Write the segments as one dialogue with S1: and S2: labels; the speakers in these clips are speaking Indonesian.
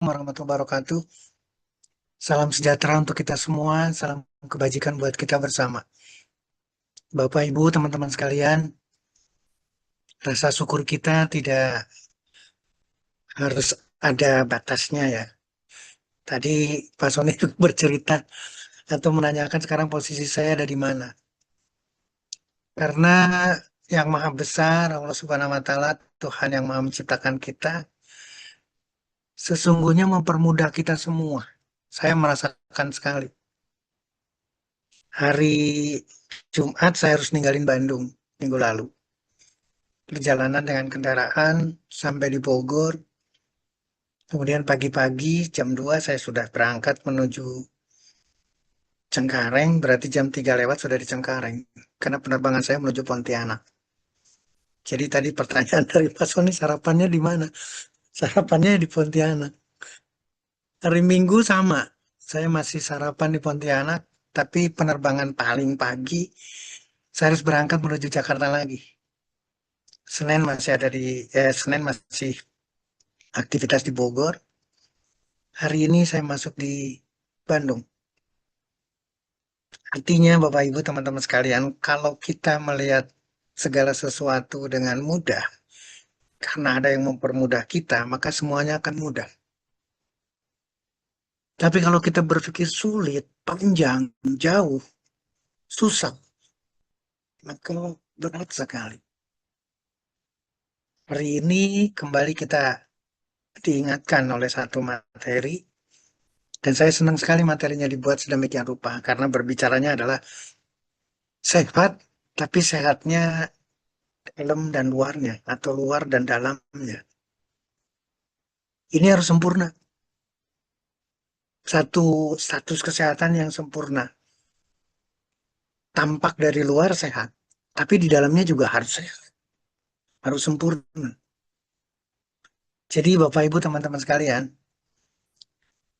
S1: Warahmatullahi wabarakatuh. Salam sejahtera untuk kita semua, salam kebajikan buat kita bersama. Bapak, Ibu, teman-teman sekalian, rasa syukur kita tidak harus ada batasnya ya. Tadi Pak Sony bercerita atau menanyakan sekarang posisi saya ada di mana. Karena yang Maha Besar, Allah Subhanahu wa Ta'ala, Tuhan yang Maha menciptakan kita, sesungguhnya mempermudah kita semua. Saya merasakan sekali. Hari Jumat saya harus ninggalin Bandung minggu lalu. Perjalanan dengan kendaraan sampai di Bogor. Kemudian pagi-pagi jam 2 saya sudah berangkat menuju Cengkareng, berarti jam 3 lewat sudah di Cengkareng. Karena penerbangan saya menuju Pontianak. Jadi tadi pertanyaan dari Pak Sony, sarapannya di mana? Sarapannya di Pontianak. Hari Minggu sama, saya masih sarapan di Pontianak, tapi penerbangan paling pagi, saya harus berangkat menuju Jakarta lagi. Senin masih aktivitas di Bogor. Hari ini saya masuk di Bandung. Artinya Bapak Ibu teman-teman sekalian, kalau kita melihat segala sesuatu dengan mudah, karena ada yang mempermudah kita, maka semuanya akan mudah. Tapi kalau kita berpikir sulit, panjang, jauh, susah, maka berat sekali. Hari ini kembali kita diingatkan oleh satu materi, dan saya senang sekali materinya dibuat sedemikian rupa, karena berbicaranya adalah sehat, tapi sehatnya dalam dan luarnya, atau luar dan dalamnya. Ini harus sempurna. Satu status kesehatan yang sempurna. Tampak dari luar sehat, tapi di dalamnya juga harus sehat. Harus sempurna. Jadi Bapak Ibu teman-teman sekalian,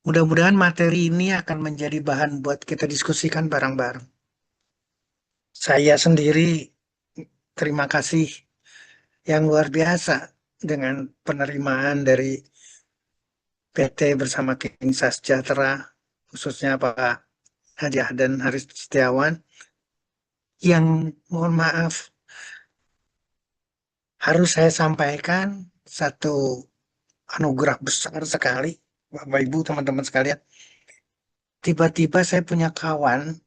S1: mudah-mudahan materi ini akan menjadi bahan buat kita diskusikan bareng-bareng. Saya sendiri terima kasih yang luar biasa dengan penerimaan dari PT bersama Kinsa Sejahtera, khususnya Pak Haji Ahdan Haris Setiawan, yang mohon maaf harus saya sampaikan satu anugerah besar sekali, Bapak Ibu teman-teman sekalian. Tiba-tiba saya punya kawan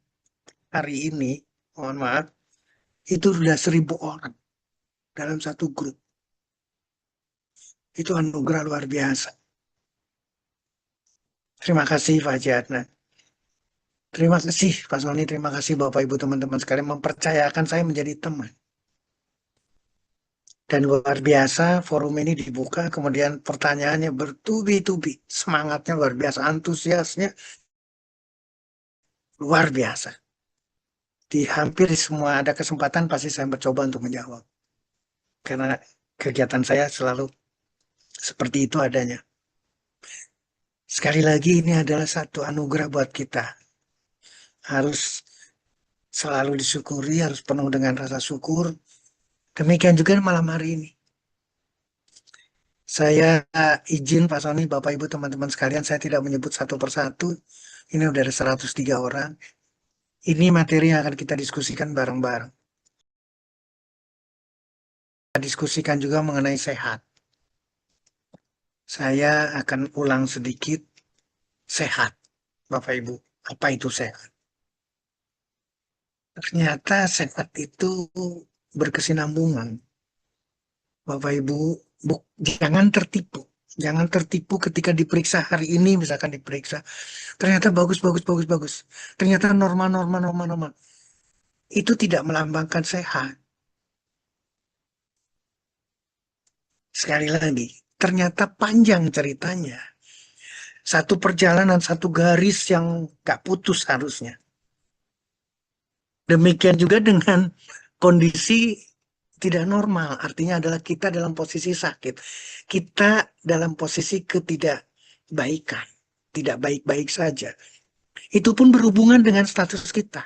S1: hari ini, mohon maaf, itu sudah 1.000 orang dalam satu grup. Itu anugerah luar biasa. Terima kasih Pak Haji Adnan. Terima kasih Pak Sony, terima kasih Bapak Ibu teman-teman sekalian mempercayakan saya menjadi teman. Dan luar biasa forum ini dibuka, kemudian pertanyaannya bertubi-tubi. Semangatnya luar biasa, antusiasnya luar biasa. Di hampir semua ada kesempatan pasti saya mencoba untuk menjawab. Karena kegiatan saya selalu seperti itu adanya. Sekali lagi ini adalah satu anugerah buat kita. Harus selalu disyukuri, harus penuh dengan rasa syukur. Demikian juga malam hari ini. Saya izin Pak Sony, Bapak Ibu teman-teman sekalian, saya tidak menyebut satu persatu. Ini udah ada 103 orang. Ini materi yang akan kita diskusikan bareng-bareng. Kita diskusikan juga mengenai sehat. Saya akan ulang sedikit sehat, Bapak Ibu. Apa itu sehat? Ternyata sehat itu berkesinambungan. Bapak Ibu, jangan tertipu. Jangan tertipu ketika diperiksa hari ini, misalkan diperiksa. Ternyata bagus, bagus, bagus, bagus. Ternyata normal, normal, normal, normal. Itu tidak melambangkan sehat. Sekali lagi, ternyata panjang ceritanya. Satu perjalanan, satu garis yang gak putus harusnya. Demikian juga dengan kondisi tidak normal, artinya adalah kita dalam posisi sakit. Kita dalam posisi ketidakbaikan, tidak baik-baik saja. Itu pun berhubungan dengan status kita.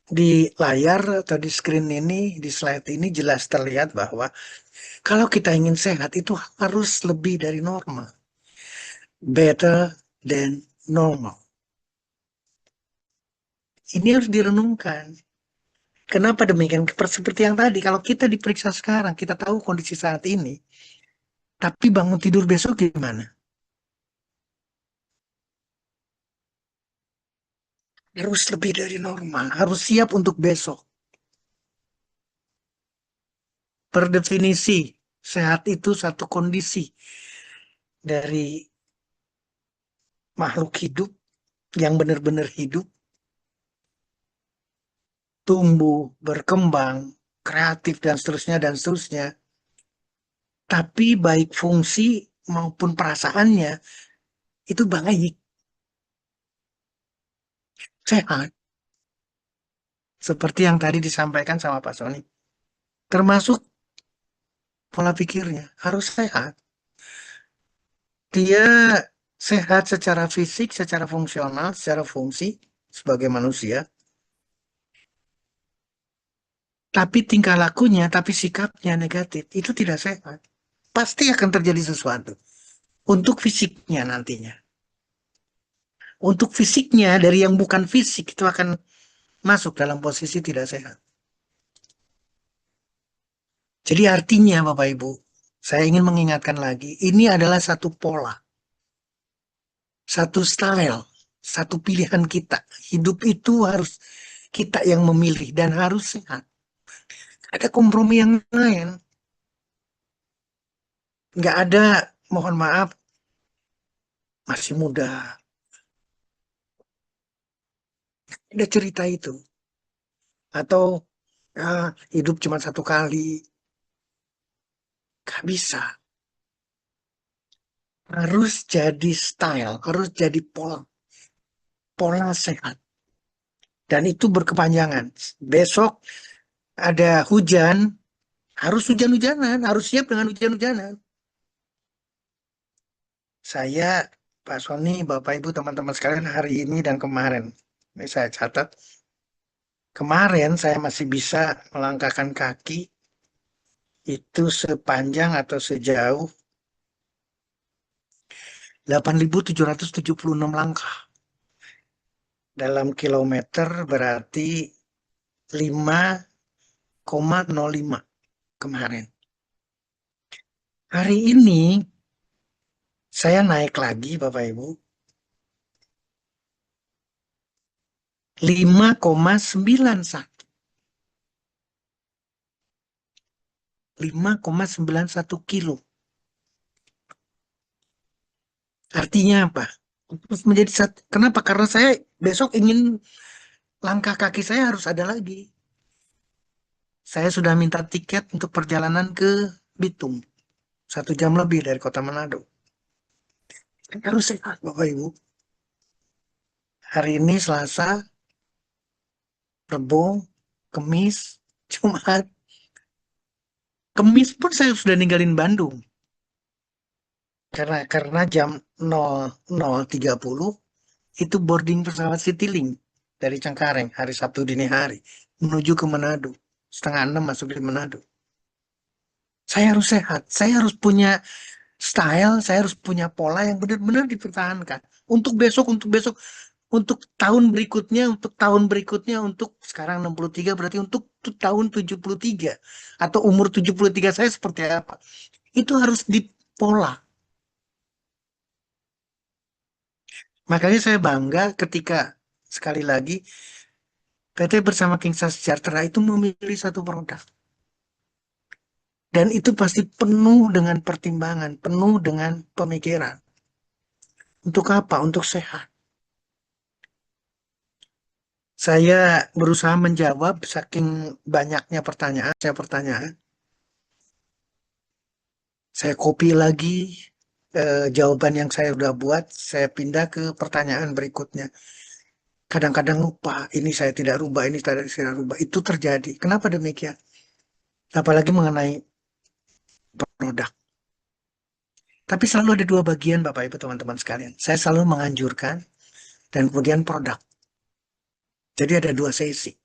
S1: di layar atau di screen ini, di slide ini jelas terlihat bahwa kalau kita ingin sehat itu harus lebih dari normal. Better than normal. Ini harus direnungkan. Kenapa demikian? Seperti yang tadi, kalau kita diperiksa sekarang, kita tahu kondisi saat ini, tapi bangun tidur besok gimana? Harus lebih dari normal, harus siap untuk besok. Per definisi, sehat itu satu kondisi dari makhluk hidup yang benar-benar hidup, tumbuh, berkembang, kreatif, dan seterusnya, dan seterusnya. Tapi baik fungsi maupun perasaannya itu baik, sehat. Seperti yang tadi disampaikan sama Pak Sony. Termasuk pola pikirnya harus sehat. Dia sehat secara fisik, secara fungsional, secara fungsi sebagai manusia. Tapi tingkah lakunya, tapi sikapnya negatif. Itu tidak sehat. Pasti akan terjadi sesuatu. Untuk fisiknya nantinya. Untuk fisiknya dari yang bukan fisik itu akan masuk dalam posisi tidak sehat. Jadi artinya Bapak Ibu, saya ingin mengingatkan lagi, ini adalah satu pola, satu style, satu pilihan kita. Hidup itu harus kita yang memilih dan harus sehat. Ada kompromi yang lain. Nggak ada, mohon maaf, masih muda. Ada cerita itu. Atau hidup cuma satu kali. Nggak bisa. Harus jadi style, harus jadi pola, pola sehat. Dan itu berkepanjangan. Besok ada hujan, harus hujan-hujanan, harus siap dengan hujan-hujanan. Saya, Pak Sony, Bapak Ibu, teman-teman sekalian hari ini dan kemarin. Ini saya catat. Kemarin saya masih bisa melangkahkan kaki itu sepanjang atau sejauh 8.776 langkah. Dalam kilometer berarti 5,05 kemarin. Hari ini saya naik lagi Bapak Ibu 5,91. 5,91 kilo. Artinya apa? Terus menjadi satu. Kenapa? Karena saya besok ingin langkah kaki saya harus ada lagi. Saya sudah minta tiket untuk perjalanan ke Bitung. 1 jam lebih dari kota Manado. Kan harus sehat Bapak Ibu. Hari ini Selasa, Rebo, Kemis, Jumat. Kemis pun saya sudah ninggalin Bandung. Karena jam 00.30 itu boarding pesawat Citylink dari Cengkareng hari Sabtu dini hari menuju ke Manado. 5:30 masuk di Manado. Saya harus sehat, saya harus punya style, saya harus punya pola yang benar-benar dipertahankan. Untuk besok, untuk tahun berikutnya, untuk sekarang 63 berarti untuk tahun 73 atau umur 73 saya seperti apa. Itu harus dipola. Makanya saya bangga ketika sekali lagi PT bersama Kingsa Sejahtera itu memilih satu produk. Dan itu pasti penuh dengan pertimbangan, penuh dengan pemikiran. Untuk apa? Untuk sehat. Saya berusaha menjawab saking banyaknya pertanyaan. Saya copy lagi jawaban yang saya sudah buat, saya pindah ke pertanyaan berikutnya. Kadang-kadang lupa, ini saya tidak rubah, ini saya rubah. Itu terjadi. Kenapa demikian? Apalagi mengenai produk. Tapi selalu ada dua bagian Bapak Ibu teman-teman sekalian. Saya selalu menganjurkan dan kemudian produk. Jadi ada dua sesi.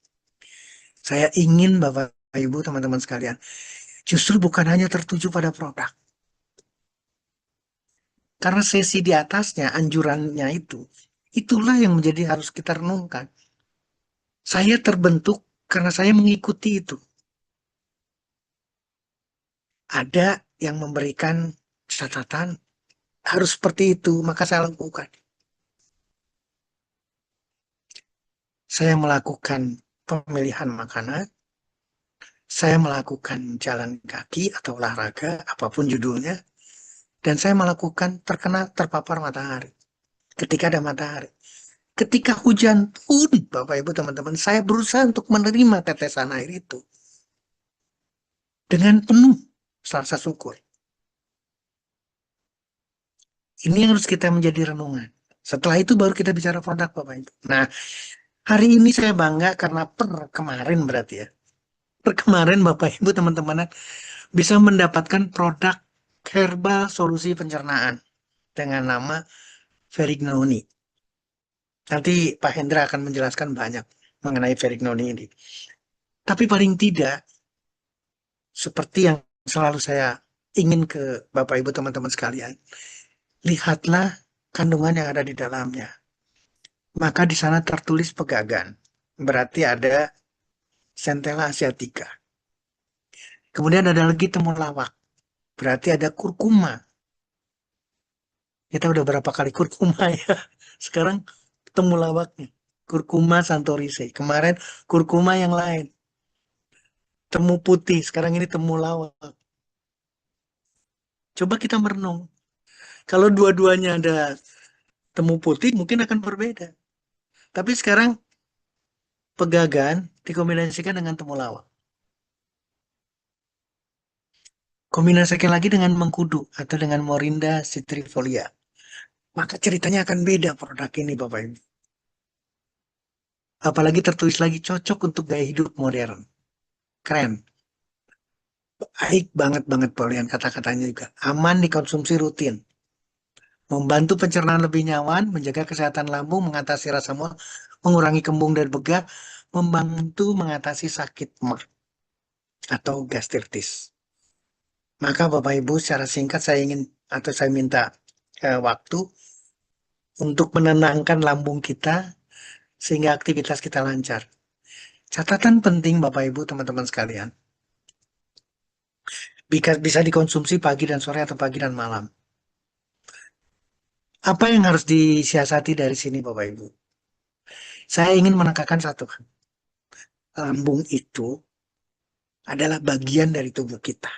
S1: Saya ingin Bapak Ibu teman-teman sekalian justru bukan hanya tertuju pada produk. Karena sesi di atasnya, anjurannya itulah yang menjadi harus kita renungkan. Saya terbentuk karena saya mengikuti itu. Ada yang memberikan catatan, harus seperti itu, maka saya lakukan. Saya melakukan pemilihan makanan, saya melakukan jalan kaki atau olahraga, apapun judulnya, dan saya melakukan terpapar matahari. Ketika ada matahari. Ketika hujan pun, Bapak Ibu teman-teman, saya berusaha untuk menerima tetesan air itu dengan penuh rasa syukur. Ini yang harus kita menjadi renungan. Setelah itu baru kita bicara produk, Bapak Ibu. Nah, hari ini saya bangga karena kemarin berarti ya. Kemarin Bapak Ibu teman-teman bisa mendapatkan produk herbal solusi pencernaan dengan nama Verignoni. Nanti Pak Hendra akan menjelaskan banyak mengenai Verignoni ini. Tapi paling tidak, seperti yang selalu saya ingin ke Bapak Ibu teman-teman sekalian, lihatlah kandungan yang ada di dalamnya. Maka di sana tertulis pegagan. Berarti ada Centella asiatica. Kemudian ada lagi temulawak. Berarti ada kurkuma. Kita udah berapa kali kurkuma ya. Sekarang temulawaknya. Kurkuma santorise. Kemarin kurkuma yang lain. Temu putih. Sekarang ini temulawak. Coba kita merenung. Kalau dua-duanya ada temu putih mungkin akan berbeda. Tapi sekarang pegagan dikombinasikan dengan temulawak. Kombinasikan lagi dengan mengkudu atau dengan Morinda citrifolia. Maka ceritanya akan beda produk ini Bapak Ibu. Apalagi tertulis lagi cocok untuk gaya hidup modern. Keren. Baik banget Paulian kata-katanya juga. Aman dikonsumsi rutin. Membantu pencernaan lebih nyaman, menjaga kesehatan lambung, mengatasi rasa mual, mengurangi kembung dan begah, membantu mengatasi sakit mah atau gastritis. Maka Bapak Ibu secara singkat saya ingin atau saya minta waktu untuk menenangkan lambung kita sehingga aktivitas kita lancar. Catatan penting Bapak Ibu teman-teman sekalian. Bisa dikonsumsi pagi dan sore atau pagi dan malam. Apa yang harus disiasati dari sini Bapak Ibu? Saya ingin menekankan satu. Lambung itu adalah bagian dari tubuh kita.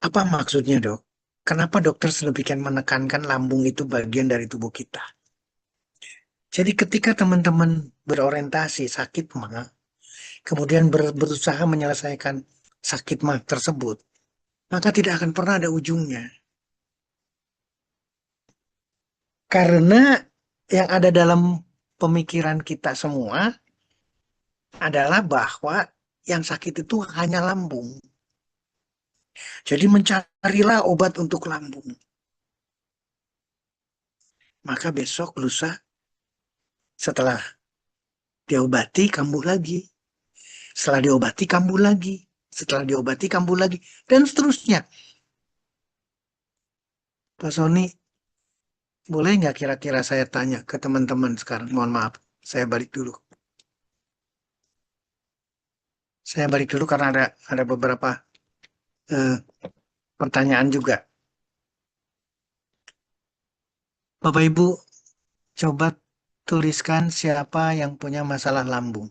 S1: Apa maksudnya dok? Kenapa dokter sedemikian menekankan lambung itu bagian dari tubuh kita? Jadi ketika teman-teman berorientasi sakit mah, kemudian berusaha menyelesaikan sakit mah tersebut, maka tidak akan pernah ada ujungnya. Karena yang ada dalam pemikiran kita semua adalah bahwa yang sakit itu hanya lambung. Jadi mencarilah obat untuk lambung. Maka besok lusa setelah diobati kambuh lagi. Setelah diobati kambuh lagi. Setelah diobati kambuh lagi. Dan seterusnya. Pak Sony, boleh nggak kira-kira saya tanya ke teman-teman sekarang? Mohon maaf, saya balik dulu. Saya balik dulu karena ada beberapa eh, pertanyaan juga. Bapak Ibu, coba tuliskan siapa yang punya masalah lambung.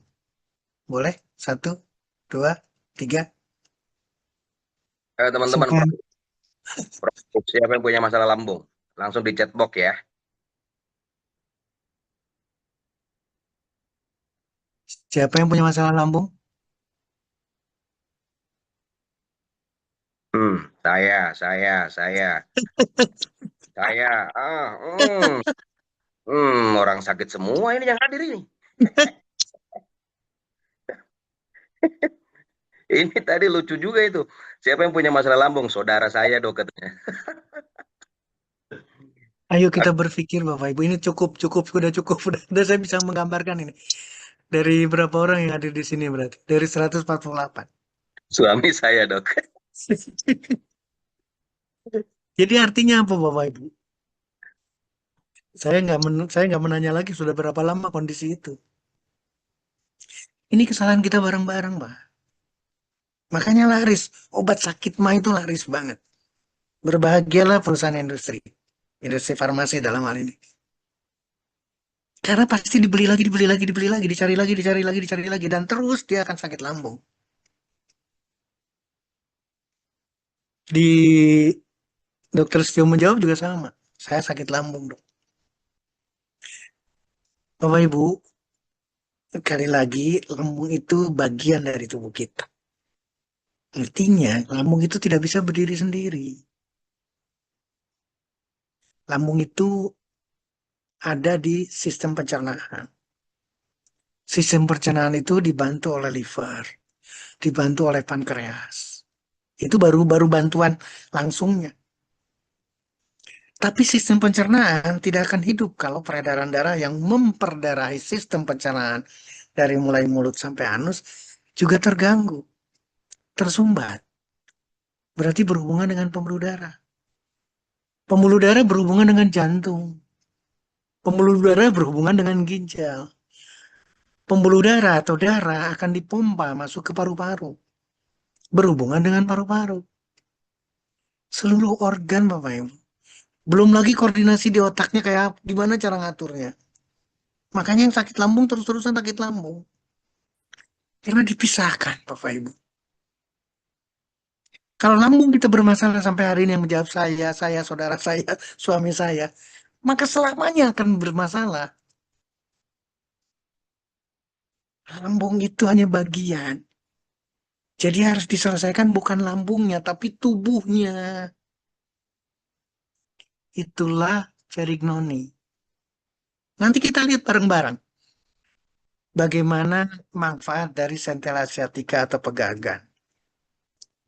S1: Boleh? Satu, dua, tiga.
S2: Teman-teman,
S1: Siapa,
S2: siapa yang punya masalah lambung? Langsung di chatbox ya.
S1: siapa yang punya masalah lambung?
S2: Saya. Orang sakit semua ini yang hadir ini. Ini tadi lucu juga itu. Siapa yang punya masalah lambung? Saudara saya dok katanya.
S1: Ayo kita berpikir Bapak Ibu, ini cukup, cukup, sudah cukup, sudah saya bisa menggambarkan ini. Dari berapa orang yang hadir di sini berarti? Dari 148.
S2: Suami saya, Dok.
S1: Jadi artinya apa Bapak Ibu? Saya nggak menanya lagi sudah berapa lama kondisi itu. Ini kesalahan kita bareng-bareng, Pak. Makanya laris. Obat sakit mah itu laris banget. Berbahagialah perusahaan industri. Industri farmasi dalam hal ini. Karena pasti dibeli lagi, dibeli lagi, dibeli lagi, dicari lagi, dicari lagi, dicari lagi. Dan terus dia akan sakit lambung. Di dokter Setio menjawab juga sama. Saya sakit lambung, dok. Bapak Ibu, sekali lagi, lambung itu bagian dari tubuh kita. Artinya, lambung itu tidak bisa berdiri sendiri. Lambung itu ada di sistem pencernaan. Sistem pencernaan itu dibantu oleh liver, dibantu oleh pankreas. Itu baru baru bantuan langsungnya. Tapi sistem pencernaan tidak akan hidup kalau peredaran darah yang memperdarahi sistem pencernaan dari mulai mulut sampai anus juga terganggu, tersumbat. Berarti berhubungan dengan pembuluh darah. Pembuluh darah berhubungan dengan jantung. Pembuluh darah berhubungan dengan ginjal. Pembuluh darah atau darah akan dipompa masuk ke paru-paru. Berhubungan dengan paru-paru. Seluruh organ Bapak Ibu. Belum lagi koordinasi di otaknya kayak gimana cara ngaturnya. Makanya yang sakit lambung terus-terusan sakit lambung. Karena dipisahkan Bapak Ibu. Kalau lambung kita bermasalah sampai hari ini yang menjawab saya, saudara saya, suami saya. Maka selamanya akan bermasalah. Lambung itu hanya bagian. Jadi harus diselesaikan bukan lambungnya, tapi tubuhnya. Itulah Cerignoni. Nanti kita lihat bareng-bareng. Bagaimana manfaat dari Centella asiatica atau pegagan.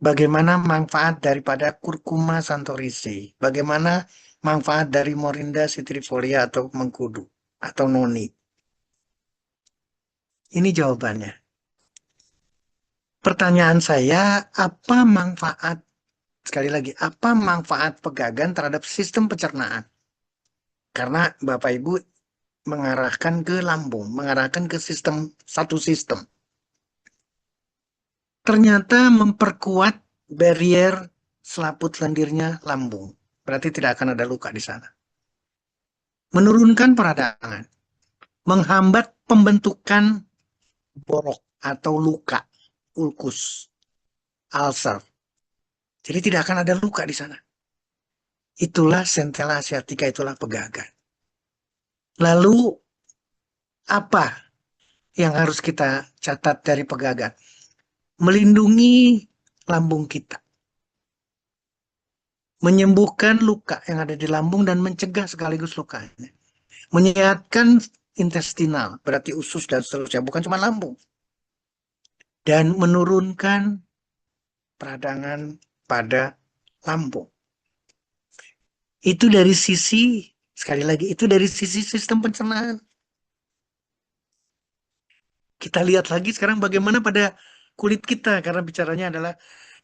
S1: Bagaimana manfaat daripada Curcuma santorizi. Bagaimana manfaat dari Morinda citrifolia atau mengkudu. Atau noni. Ini jawabannya. Pertanyaan saya, apa manfaat, sekali lagi, apa manfaat pegagan terhadap sistem pencernaan? Karena Bapak Ibu mengarahkan ke lambung, mengarahkan ke sistem, satu sistem. Ternyata memperkuat barrier selaput lendirnya lambung. Berarti tidak akan ada luka di sana. Menurunkan peradangan, menghambat pembentukan borok atau luka, ulkus, ulcer. Jadi tidak akan ada luka di sana. Itulah Centella asiatica, itulah pegagan. Lalu apa yang harus kita catat dari pegagan? Melindungi lambung kita. Menyembuhkan luka yang ada di lambung dan mencegah sekaligus lukanya. Menyehatkan intestinal, berarti usus dan seterusnya, bukan cuma lambung. Dan menurunkan peradangan pada lambung. Itu dari sisi, sekali lagi, itu dari sisi sistem pencernaan. Kita lihat lagi sekarang bagaimana pada kulit kita, karena bicaranya adalah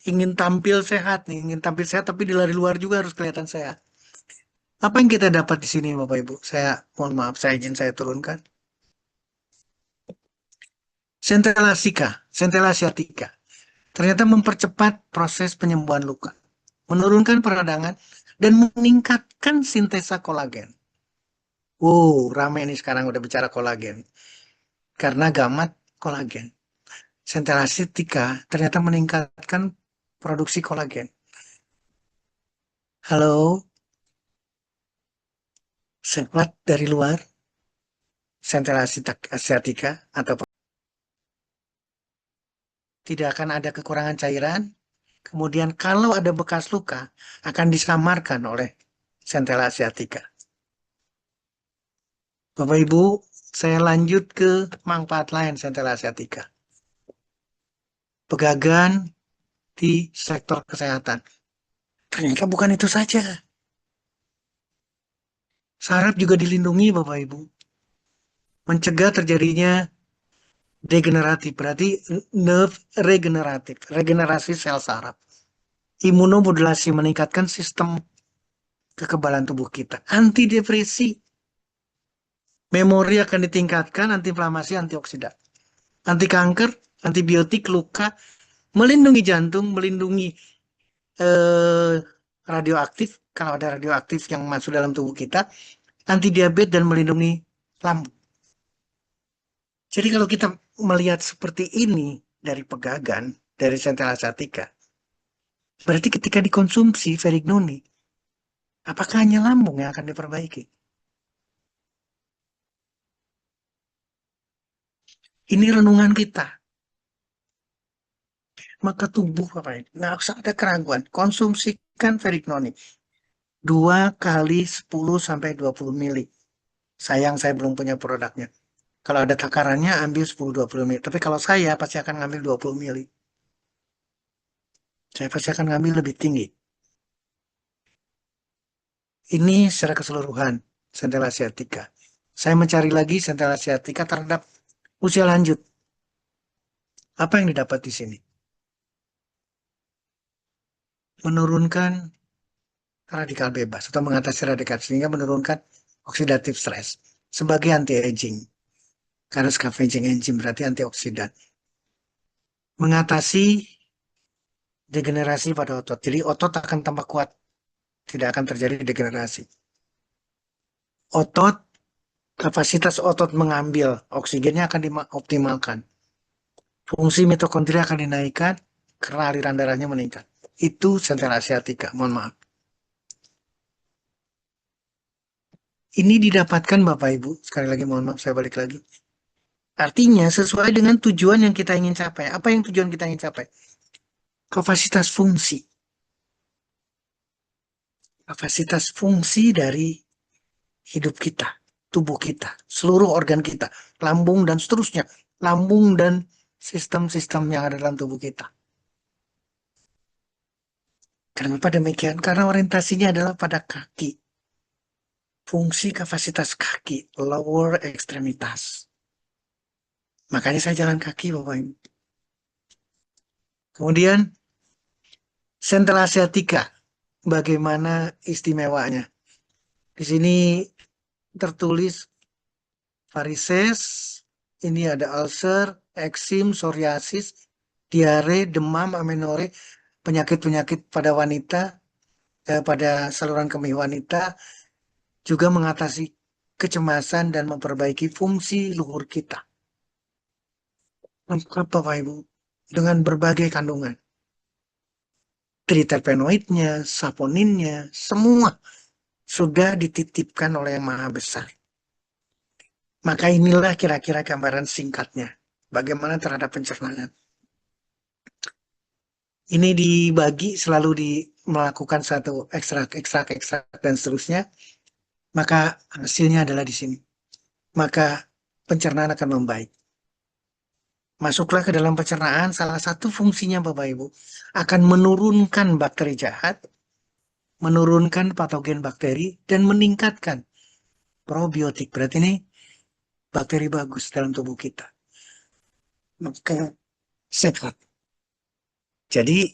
S1: ingin tampil sehat nih, ingin tampil sehat tapi di lari luar juga harus kelihatan sehat. Apa yang kita dapat di sini Bapak Ibu? Saya mohon maaf, saya izin saya turunkan. Centella asiatica. Ternyata mempercepat proses penyembuhan luka, menurunkan peradangan, dan meningkatkan sintesa kolagen. Rame nih sekarang udah bicara kolagen. Karena gamat kolagen. Centella asiatica ternyata meningkatkan produksi kolagen. Halo, sehat dari luar, Centella asiatica, atau tidak akan ada kekurangan cairan. Kemudian kalau ada bekas luka, akan disamarkan oleh Centella asiatica. Bapak Ibu, saya lanjut ke manfaat lain Centella asiatica. Pegagan di sektor kesehatan. Ternyata bukan itu saja. Saraf juga dilindungi, Bapak Ibu. Mencegah terjadinya degeneratif, berarti nerve regeneratif, regenerasi sel saraf. Imunomodulasi meningkatkan sistem kekebalan tubuh kita. Antidepresi, memori akan ditingkatkan, antiinflamasi, antioksidan. Anti kanker, antibiotik, luka, melindungi jantung, melindungi eh, radioaktif, kalau ada radioaktif yang masuk dalam tubuh kita, anti diabetes dan melindungi lambung. Jadi kalau kita melihat seperti ini dari pegagan, dari Centella Satica, berarti ketika dikonsumsi Verignoni, apakah hanya lambung yang akan diperbaiki? Ini renungan kita. Maka tubuh apa ini? Nggak usah ada keraguan. Konsumsikan Verignoni. 2 kali 10 sampai 20 mili. Sayang saya belum punya produknya. Kalau ada takarannya ambil 10-20 mili. Tapi kalau saya pasti akan ngambil 20 mili. Saya pasti akan ngambil lebih tinggi. Ini secara keseluruhan Centella Asiatica. Saya mencari lagi Centella Asiatica terhadap usia lanjut. Apa yang didapat di sini? Menurunkan radikal bebas atau mengatasi radikal sehingga menurunkan oxidative stress sebagai anti-aging. Karena scavenging enzyme berarti antioksidan. Mengatasi degenerasi pada otot. Jadi otot akan tambah kuat. Tidak akan terjadi degenerasi. Otot, kapasitas otot mengambil oksigennya akan dioptimalkan. Fungsi mitokondria akan dinaikkan karena aliran darahnya meningkat. Itu Centella Asiatica, mohon maaf. Ini didapatkan Bapak Ibu, sekali lagi mohon maaf saya balik lagi. Artinya sesuai dengan tujuan yang kita ingin capai. Apa yang tujuan kita ingin capai? Kapasitas fungsi. Kapasitas fungsi dari hidup kita, tubuh kita, seluruh organ kita, lambung dan seterusnya. Lambung dan sistem-sistem yang ada dalam tubuh kita. Kenapa demikian? Karena orientasinya adalah pada kaki. Fungsi kapasitas kaki, lower ekstremitas. Makanya saya jalan kaki, Bapak Ibu. Kemudian, Centella Asiatica. Bagaimana istimewanya? Di sini tertulis varises, ini ada ulcer, eksim, psoriasis, diare, demam, amenore, penyakit-penyakit pada wanita, pada saluran kemih wanita, juga mengatasi kecemasan dan memperbaiki fungsi luhur kita. Lengkap Bapak Ibu, dengan berbagai kandungan. Triterpenoidnya, saponinnya, semua sudah dititipkan oleh Yang Maha Besar. Maka inilah kira-kira gambaran singkatnya. Bagaimana terhadap pencernaan. Ini dibagi selalu melakukan satu ekstrak dan seterusnya. Maka hasilnya adalah di sini. Maka pencernaan akan membaik. Masuklah ke dalam pencernaan, salah satu fungsinya Bapak Ibu akan menurunkan bakteri jahat, menurunkan patogen bakteri, dan meningkatkan probiotik. Berarti ini bakteri bagus dalam tubuh kita. Maka sehat. Jadi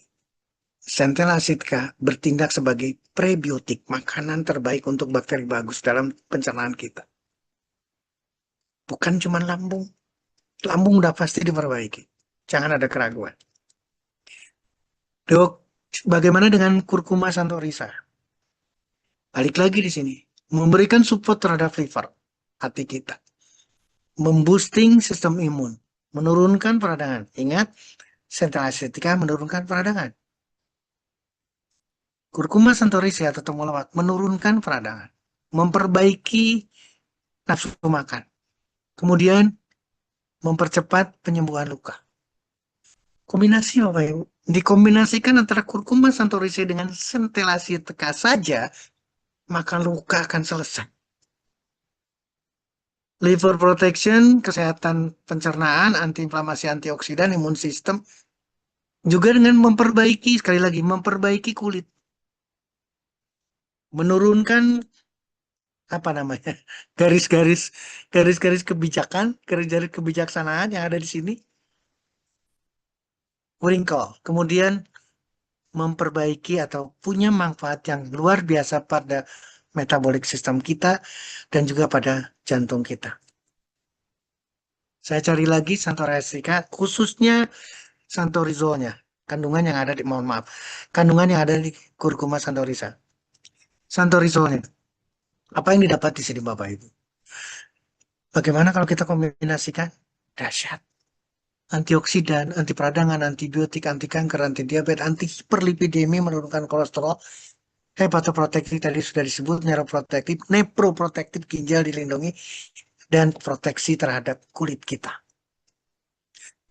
S1: Centella Asiatica bertindak sebagai prebiotik, makanan terbaik untuk bakteri bagus dalam pencernaan kita. Bukan cuma lambung. Lambung udah pasti diperbaiki. Jangan ada keraguan. Dok, bagaimana dengan kurkuma santorisa? Balik lagi di sini. Memberikan support terhadap liver, hati kita. Memboosting sistem imun. Menurunkan peradangan. Ingat, Centella Asiatica menurunkan peradangan. Kurkuma santorisa atau temulawak menurunkan peradangan. Memperbaiki nafsu makan. Kemudian mempercepat penyembuhan luka. Kombinasi Bapak Ibu. Dikombinasikan antara kurkuma santorisa dengan Centella Asiatica saja, maka luka akan selesai. Liver protection, kesehatan pencernaan, antiinflamasi, antioksidan, imun sistem, juga dengan memperbaiki, sekali lagi, memperbaiki kulit. Menurunkan apa namanya, garis-garis kebijakan, garis-garis kebijaksanaan yang ada di sini, wrinkle. Kemudian memperbaiki atau punya manfaat yang luar biasa pada metabolic system kita dan juga pada jantung kita. Saya cari lagi Santoresica, khususnya Santorizolnya, kandungan yang ada di, mohon maaf, kandungan yang ada di kurkuma Santorisa. Santorizolnya, apa yang didapat di sini Bapak Ibu? Bagaimana kalau kita kombinasikan? Dahsyat. Antioksidan, anti peradangan, antibiotik, anti kanker, anti diabetes, anti hiperlipidemi, menurunkan kolesterol, hepatoprotektif tadi sudah disebut, neuroprotektif, nephroprotektif, ginjal dilindungi, dan proteksi terhadap kulit kita.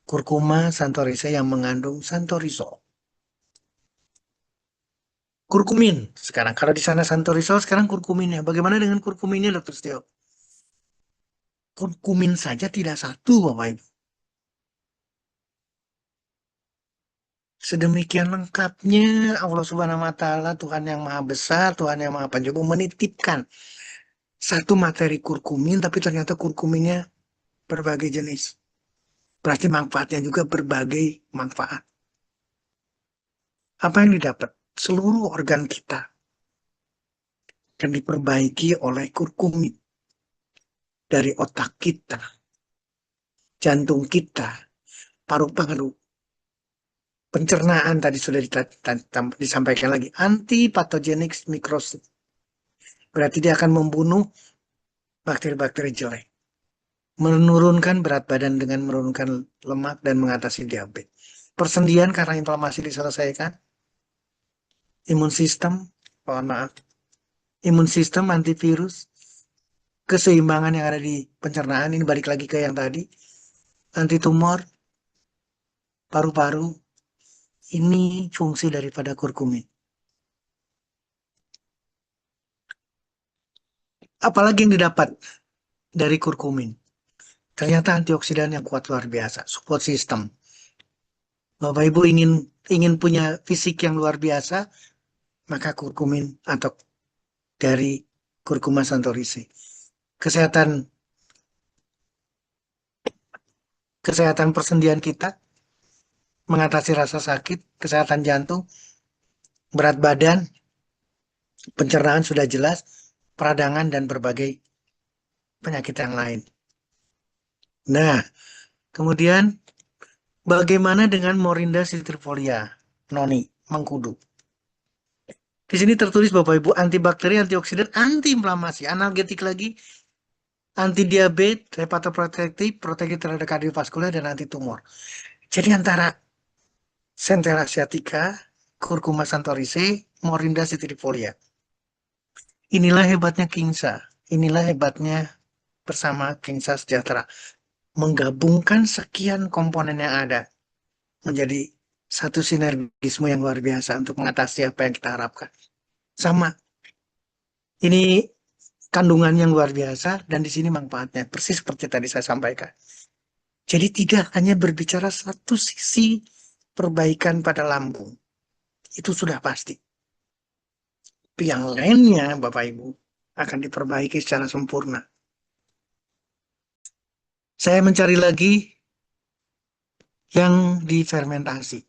S1: Kurkuma santoriza yang mengandung santorizol. Kurkumin sekarang. Kalau di sana santorizol, sekarang kurkuminnya. Bagaimana dengan kurkuminnya, Dr. Stio? Kurkumin saja tidak satu, Bapak Ibu. Sedemikian lengkapnya Allah Subhanahu wa Ta'ala, Tuhan yang Maha Besar, Tuhan yang Maha Penyembuh, menitipkan satu materi kurkumin, tapi ternyata kurkuminnya berbagai jenis. Berarti manfaatnya juga berbagai manfaat. Apa yang didapat? Seluruh organ kita akan diperbaiki oleh kurkumin. Dari otak kita, jantung kita, paru-paru, pencernaan tadi sudah disampaikan lagi, antipatogenik mikrosit. Berarti dia akan membunuh bakteri-bakteri jelek. Menurunkan berat badan dengan menurunkan lemak dan mengatasi diabetes. Persendian karena inflamasi diselesaikan. Imun sistem, mohon maaf, imun sistem, antivirus, keseimbangan yang ada di pencernaan, ini balik lagi ke yang tadi, anti tumor, paru-paru, ini fungsi daripada kurkumin. Apalagi yang didapat dari kurkumin? Ternyata antioksidan yang kuat luar biasa, support system. Bapak Ibu ingin punya fisik yang luar biasa, maka kurkumin atau dari kurkuma santorice. Kesehatan kesehatan persendian kita, mengatasi rasa sakit, kesehatan jantung, berat badan, pencernaan sudah jelas, peradangan dan berbagai penyakit yang lain. Nah, kemudian bagaimana dengan Morinda citrifolia, Noni, mengkudu? Di sini tertulis Bapak Ibu, antibakteri, antioksidan, antiinflamasi, analgetik lagi, anti diabetes, hepatoprotektif, proteksi terhadap kardiovaskular, dan anti tumor. Jadi antara Centella asiatica, Curcuma santorice, Morinda citrifolia. Inilah hebatnya Kingsa. Inilah hebatnya bersama Kingsa Sejahtera. Menggabungkan sekian komponen yang ada menjadi satu sinergisme yang luar biasa untuk mengatasi apa yang kita harapkan. Sama. Ini kandungan yang luar biasa dan di sini manfaatnya. Persis seperti tadi saya sampaikan. Jadi tidak hanya berbicara satu sisi perbaikan pada lambung. Itu sudah pasti. Tapi yang lainnya, Bapak Ibu, akan diperbaiki secara sempurna. Saya mencari lagi yang difermentasi.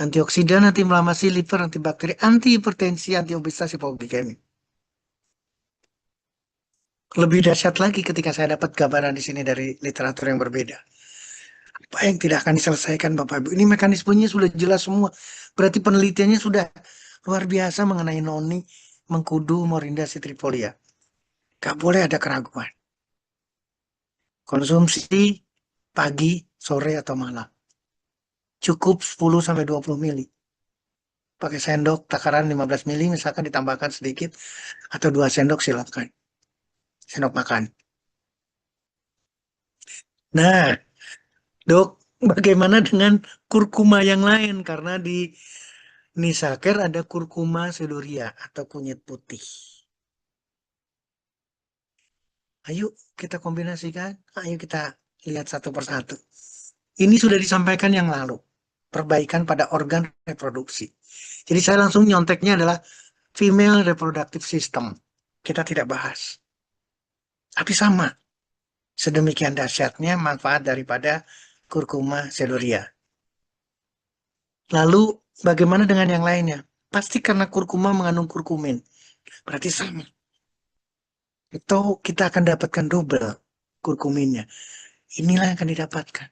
S1: Antioksidan, antiinflamasi, liver, antibakteri, antihipertensi, antiobesitas, hipoglikemi. Lebih dahsyat lagi ketika saya dapat gambaran di sini dari literatur yang berbeda. Apa yang tidak akan diselesaikan Bapak Ibu? Ini mekanismenya sudah jelas semua. Berarti penelitiannya sudah luar biasa mengenai noni, mengkudu, morinda, citrifolia. Gak boleh ada keraguan. Konsumsi pagi, sore, atau malam. Cukup 10-20 mili. Pakai sendok takaran 15 mili, misalkan ditambahkan sedikit, atau 2 sendok silakan. Sendok makan. Nah, Dok, bagaimana dengan kurkuma yang lain? Karena di Nisaker ada kurkuma sedoria atau kunyit putih. Ayo kita kombinasikan, ayo kita lihat satu persatu. Ini sudah disampaikan yang lalu, perbaikan pada organ reproduksi. Jadi saya langsung nyonteknya adalah female reproductive system. kita tidak bahas. Tapi sama, sedemikian dahsyatnya manfaat daripada kurkuma sedoria. Lalu bagaimana dengan yang lainnya? Pasti karena kurkuma mengandung kurkumin. Berarti sama. Itu kita akan dapatkan double kurkuminnya. Inilah yang akan didapatkan.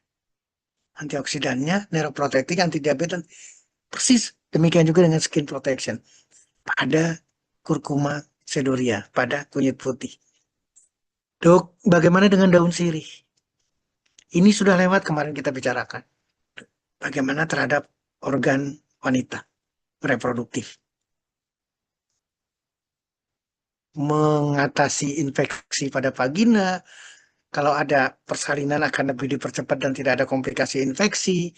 S1: Antioksidannya, neuroprotektik, antidiabetes, persis. Demikian juga dengan skin protection. Pada kurkuma sedoria, pada kunyit putih. Dok, bagaimana dengan daun sirih? Ini sudah lewat kemarin kita bicarakan. Bagaimana terhadap organ wanita reproduktif. Mengatasi infeksi pada vagina, kalau ada persalinan akan lebih dipercepat dan tidak ada komplikasi infeksi,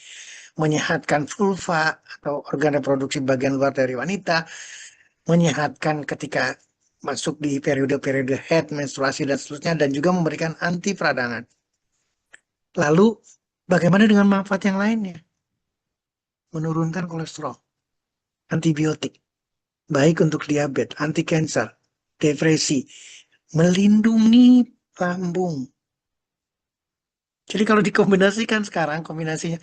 S1: menyehatkan vulva atau organ reproduksi bagian luar dari wanita, menyehatkan ketika masuk di periode-periode haid, menstruasi, dan seterusnya, dan juga memberikan anti peradangan. Lalu, bagaimana dengan manfaat yang lainnya? Menurunkan kolesterol, antibiotik, baik untuk diabetes, anti cancer, depresi, melindungi lambung. Jadi kalau dikombinasikan sekarang, kombinasinya,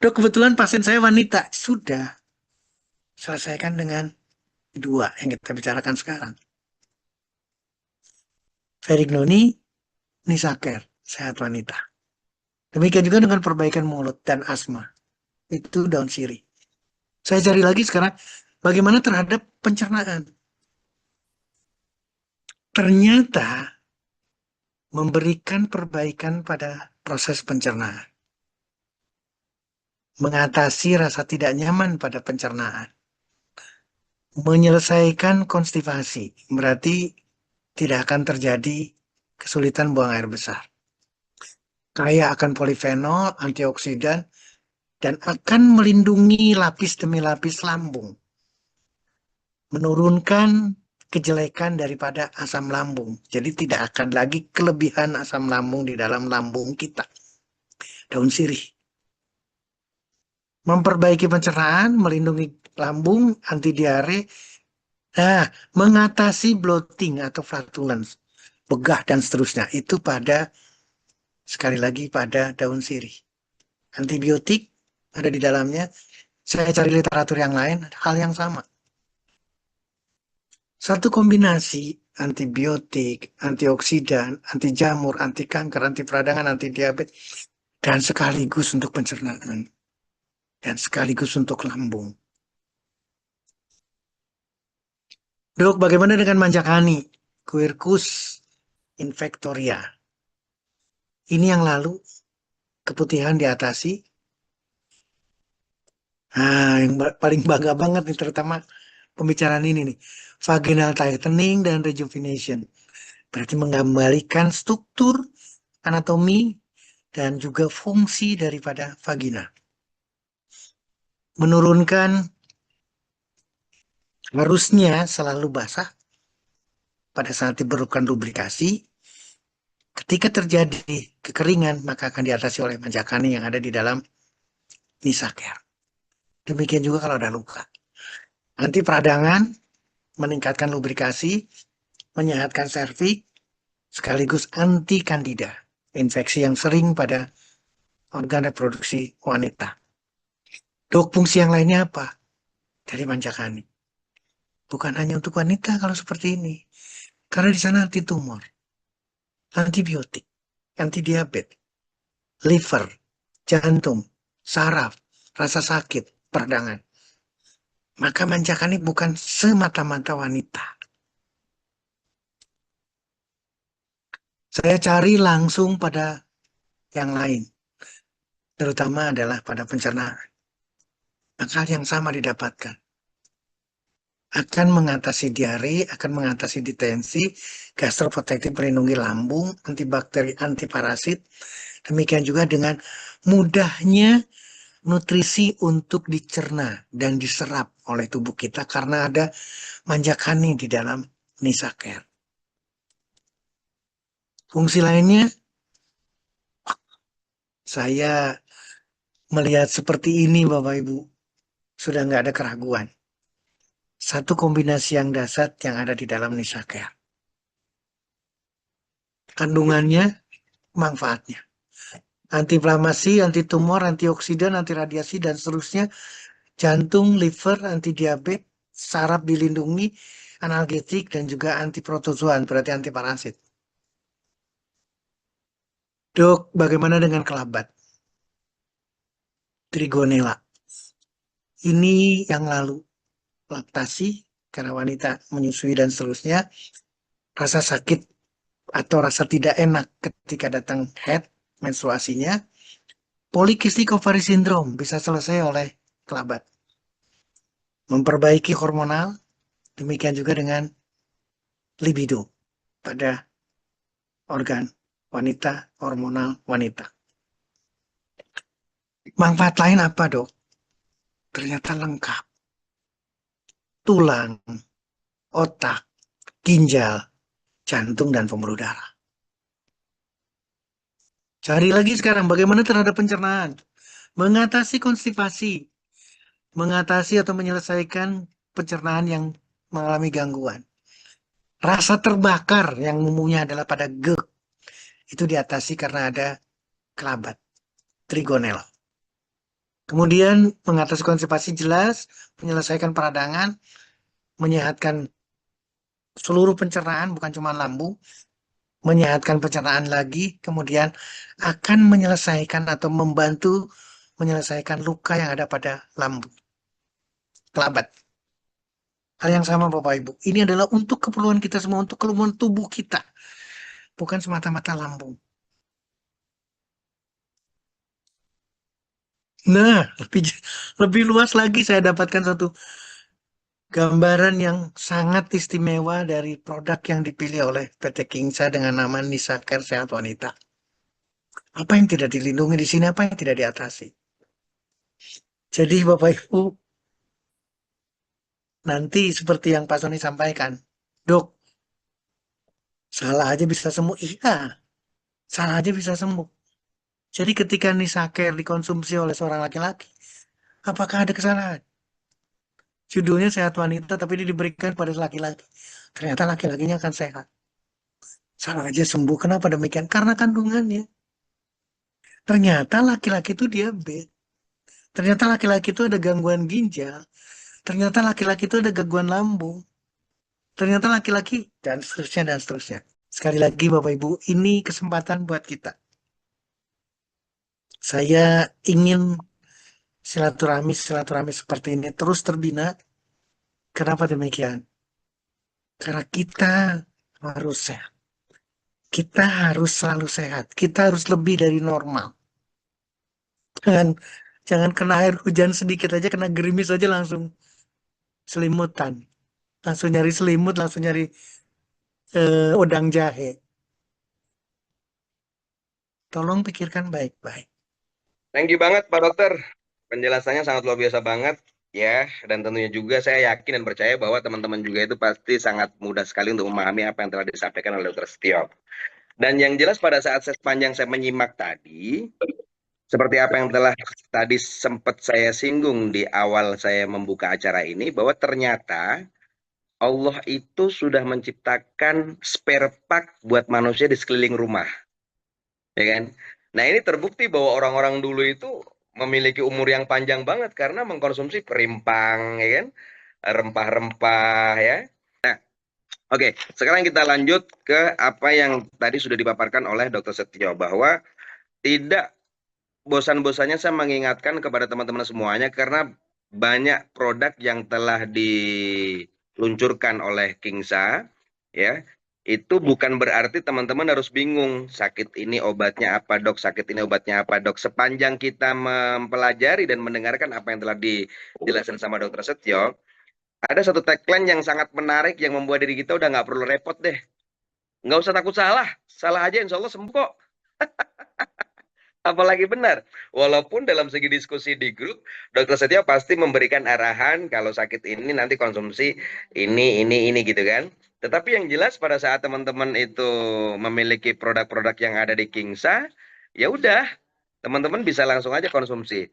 S1: dok kebetulan pasien saya wanita, sudah selesaikan dengan dua yang kita bicarakan sekarang. Verignoni, Nisaker, sehat wanita. Demikian juga dengan perbaikan mulut dan asma. Itu daun sirih. Saya cari lagi sekarang, bagaimana terhadap pencernaan. Ternyata memberikan perbaikan pada proses pencernaan. Mengatasi rasa tidak nyaman pada pencernaan. Menyelesaikan konstipasi. Berarti tidak akan terjadi kesulitan buang air besar. Kaya akan polifenol, antioksidan, dan akan melindungi lapis demi lapis lambung. Menurunkan kejelekan daripada asam lambung. Jadi tidak akan lagi kelebihan asam lambung di dalam lambung kita. Daun sirih. Memperbaiki pencernaan, melindungi lambung, anti diare, nah, mengatasi bloating atau flatulence, begah dan seterusnya. Itu pada, sekali lagi pada daun sirih. Antibiotik ada di dalamnya. Saya cari literatur yang lain, hal yang sama. Satu kombinasi antibiotik, antioksidan, anti jamur, anti kanker, anti peradangan, anti diabetes, dan sekaligus untuk pencernaan. Dan sekaligus untuk lambung. Dok, bagaimana dengan manjakani? Quercus infectoria. Ini yang lalu, keputihan diatasi. Nah, yang paling bangga banget nih, terutama pembicaraan ini nih. Vaginal tightening dan rejuvenation. Berarti mengembalikan struktur, anatomi, dan juga fungsi daripada vagina. Menurunkan harusnya selalu basah pada saat diperlukan lubrikasi. Ketika terjadi kekeringan, maka akan diatasi oleh manjakani yang ada di dalam Nisaker. Demikian juga kalau ada luka. Anti peradangan, meningkatkan lubrikasi, menyehatkan serviks, sekaligus anti kandida, infeksi yang sering pada organ reproduksi wanita. Dok, fungsi yang lainnya apa? Dari manjakani. Bukan hanya untuk wanita kalau seperti ini. Karena di sana anti tumor, antibiotik, anti diabetes, liver, jantung, saraf, rasa sakit, peradangan. Maka manjakani bukan semata-mata wanita. Saya cari langsung pada yang lain. Terutama adalah pada pencernaan. Maka yang sama didapatkan. Akan mengatasi diare, akan mengatasi ditensi, gastroprotektif melindungi lambung, antibakteri, antiparasit. Demikian juga dengan mudahnya nutrisi untuk dicerna dan diserap oleh tubuh kita karena ada manjakani di dalam Nisaker. Fungsi lainnya, saya melihat seperti ini Bapak Ibu, sudah nggak ada keraguan. Satu kombinasi yang dasar yang ada di dalam Nisaker. kandungannya, manfaatnya. Antiinflamasi, anti tumor, antioksidan, anti radiasi, dan seterusnya. Jantung, liver, anti diabetes, saraf dilindungi, analgetik, dan juga anti protozoan, berarti anti parasit. Dok, bagaimana dengan kelabat? Trigonella. Ini yang lalu, laktasi, karena wanita menyusui dan seterusnya, rasa sakit atau rasa tidak enak ketika datang head, menstruasinya, polikistik ovary syndrome bisa selesai oleh kelabat. Memperbaiki hormonal, demikian juga dengan libido pada organ wanita, hormonal wanita. Manfaat lain apa, Dok? Ternyata lengkap. Tulang, otak, ginjal, jantung, dan pembuluh darah. Cari lagi sekarang bagaimana terhadap pencernaan. Mengatasi konstipasi, mengatasi atau menyelesaikan pencernaan yang mengalami gangguan. Rasa terbakar yang umumnya adalah pada GERD, itu diatasi karena ada kelabat, trigonella. Kemudian mengatasi konstipasi jelas, menyelesaikan peradangan, menyehatkan seluruh pencernaan, bukan cuma lambung, menyehatkan pencernaan lagi, kemudian akan menyelesaikan atau membantu menyelesaikan luka yang ada pada lambung, kelabat. Hal yang sama Bapak Ibu, ini adalah untuk keperluan kita semua, untuk keperluan tubuh kita, bukan semata-mata lambung. Nah, lebih luas lagi saya dapatkan satu gambaran yang sangat istimewa dari produk yang dipilih oleh PT Kingsa dengan nama Nisa Care Sehat Wanita. Apa yang tidak dilindungi di sini, apa yang tidak diatasi. Jadi Bapak Ibu, nanti seperti yang Pak Soni sampaikan, Dok, salah aja bisa sembuh. Iya, salah aja bisa sembuh. Jadi ketika Nisa Care dikonsumsi oleh seorang laki-laki, apakah ada kesalahan? Judulnya Sehat Wanita, tapi ini diberikan pada laki-laki. Ternyata laki-lakinya akan sehat. Salah aja sembuh. Kenapa demikian? Karena kandungannya. Ternyata laki-laki itu diabetes. Ternyata laki-laki itu ada gangguan ginjal. Ternyata laki-laki itu ada gangguan lambung. Ternyata laki-laki dan seterusnya dan seterusnya. Sekali lagi Bapak Ibu, ini kesempatan buat kita. Saya ingin silaturahmi seperti ini terus terbina. Kenapa demikian? Karena kita harus sehat. Kita harus selalu sehat. Kita harus lebih dari normal. Jangan jangan kena air hujan sedikit aja, kena gerimis aja langsung selimutan. Langsung nyari selimut, langsung nyari udang jahe. Tolong pikirkan baik-baik.
S2: Thank you banget Pak Dokter. Penjelasannya sangat luar biasa banget ya. Dan tentunya juga saya yakin dan percaya bahwa teman-teman juga itu pasti sangat mudah sekali untuk memahami apa yang telah disampaikan oleh Dokter Setio. Dan yang jelas pada saat sepanjang saya menyimak tadi, seperti apa yang telah tadi sempat saya singgung di awal saya membuka acara ini, bahwa ternyata Allah itu sudah menciptakan spare part buat manusia di sekeliling rumah. Ya kan? Nah, ini terbukti bahwa orang-orang dulu itu memiliki umur yang panjang banget karena mengkonsumsi perimpang, ya kan? Rempah-rempah, ya. Oke, sekarang kita lanjut ke apa yang tadi sudah dipaparkan oleh Dr. Setio, bahwa tidak bosan-bosannya saya mengingatkan kepada teman-teman semuanya karena banyak produk yang telah diluncurkan oleh Kingsa, ya. Itu bukan berarti teman-teman harus bingung, sakit ini obatnya apa dok, sakit ini obatnya apa dok. Sepanjang kita mempelajari dan mendengarkan apa yang telah dijelaskan sama Dokter Setio, ada satu tagline yang sangat menarik yang membuat diri kita udah nggak perlu repot deh. Nggak usah takut salah, salah aja insya Allah sembuh kok. Apalagi benar. Walaupun dalam segi diskusi di grup, Dokter Setia pasti memberikan arahan kalau sakit ini nanti konsumsi ini gitu kan. Tetapi yang jelas pada saat teman-teman itu memiliki produk-produk yang ada di Kingsa, ya udah, teman-teman bisa langsung aja konsumsi.